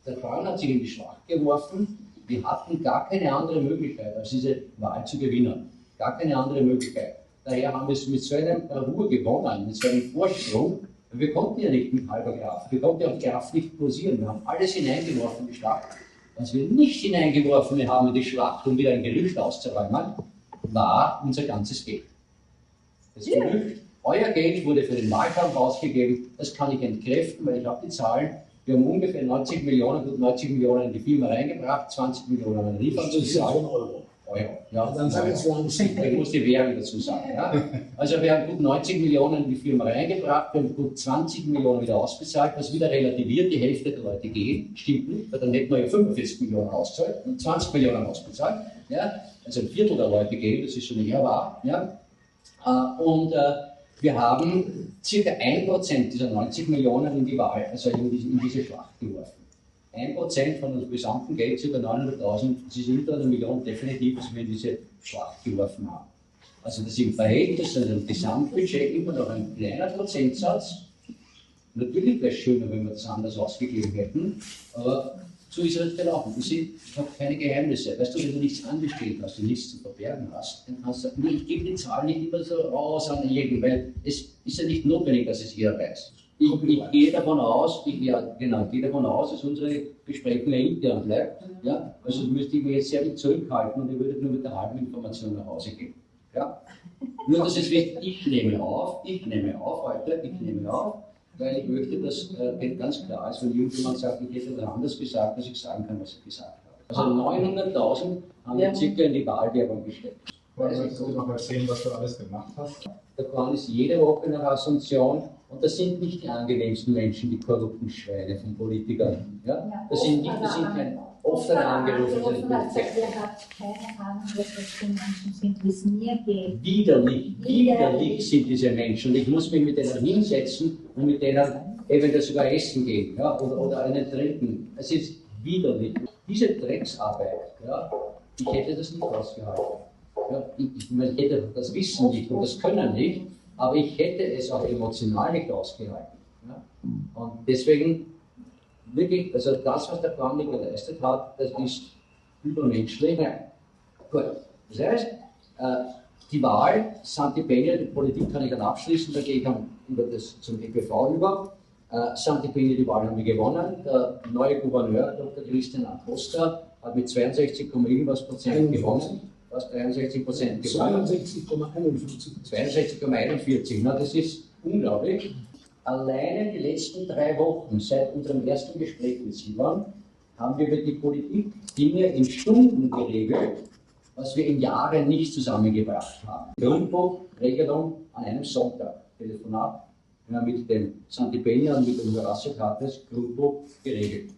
Der Korn hat sich in die Schlacht geworfen. Wir hatten gar keine andere Möglichkeit, als diese Wahl zu gewinnen. Gar keine andere Möglichkeit. Daher haben wir es mit so einer Ruhe gewonnen, mit so einem Vorsprung. Wir konnten ja nicht mit halber Kraft. Wir konnten ja die Kraft nicht posieren. Wir haben alles hineingeworfen in die Schlacht. Was wir nicht hineingeworfen haben in die Schlacht, um wieder ein Gerücht auszuräumen, war unser ganzes Geld. Das Gerücht, euer Geld wurde für den Wahlkampf ausgegeben, das kann ich entkräften, weil ich habe die Zahlen. Wir haben ungefähr 90 Millionen, gut 90 Millionen in die Firma reingebracht, 20 Millionen an Lieferungszahlungen. Euro. Ja, dann sage ich muss die Währung dazu sagen. Ja. Also wir haben gut 90 Millionen in die Firma reingebracht, wir haben gut 20 Millionen wieder ausbezahlt, was wieder relativiert, die Hälfte der Leute gehen, stimmt nicht, weil dann hätten wir ja 45 Millionen ausgezahlt und 20 Millionen ausbezahlt. Ja. Also ein Viertel der Leute gehen, das ist schon eher wahr. Ja. Wir haben ca. 1% dieser 90 Millionen in die Wahl, also in diese Schlacht geworfen. 1% von unserem gesamten Geld, ca. 900.000, das ist unter einer Million definitiv, was wir in diese Schlacht geworfen haben. Also das ist im Verhältnis zu einem Gesamtbudget immer noch ein kleiner Prozentsatz. Natürlich wäre es schöner, wenn wir das anders ausgegeben hätten, aber so ist es gelaufen. Ich habe keine Geheimnisse. Weißt du, wenn du nichts angestellt hast und nichts zu verbergen hast, dann kannst du sagen, ich gebe die Zahl nicht immer so raus an jeden, weil es ist ja nicht notwendig, dass es jeder weiß. Ich gehe davon aus, dass unsere Besprechung intern bleibt. Ja? Also müsste ich mich jetzt sehr zurückhalten und ich würde nur mit der halben Information nach Hause gehen. Ja? Nur, dass es wird, ich nehme auf, weil ich möchte, dass ganz klar ist, wenn irgendjemand sagt, ich hätte das anders gesagt, dass ich sagen kann, was ich gesagt habe. Also 900.000 haben wir circa in die Wahlwerbung gesteckt. Wolltest du noch mal sehen, was du alles gemacht hast? Der Korn ist jede Woche nach Asunción und das sind nicht die angenehmsten Menschen, die korrupten Schweine von Politikern. Ja? Das sind keine oft angerufen. Er hat keine Ahnung, was das für Menschen sind, wie es mir geht. Widerlich sind diese Menschen. Und ich muss mich mit denen hinsetzen und mit denen eventuell sogar essen gehen, ja? oder einen trinken. Es ist widerlich. Diese Drecksarbeit, ja? Ich hätte das nicht ausgehalten. Ja, ich hätte das Wissen nicht und das Können nicht, aber ich hätte es auch emotional nicht ausgehalten. Ja? Und deswegen, wirklich, also das, was der Korn geleistet hat, das ist übermenschlich. Gut, das heißt, die Wahl, Santipenia, die Politik kann ich dann abschließen, da gehe ich dann zum EPV über. Santipenia, die Wahl haben wir gewonnen. Der neue Gouverneur, Dr. Christian Acosta, hat mit 62, irgendwas Prozent gewonnen. Fast 63% gewonnen. 62,41. Na, das ist unglaublich. Alleine die letzten 3 Wochen, seit unserem ersten Gespräch mit Sivan, haben wir über die Politik Dinge in Stunden geregelt, was wir in Jahren nicht zusammengebracht haben. Grundbuchregelung an einem Sonntag. Telefonat mit dem Santipenia und mit dem Horacio Cartes Grundbuch geregelt.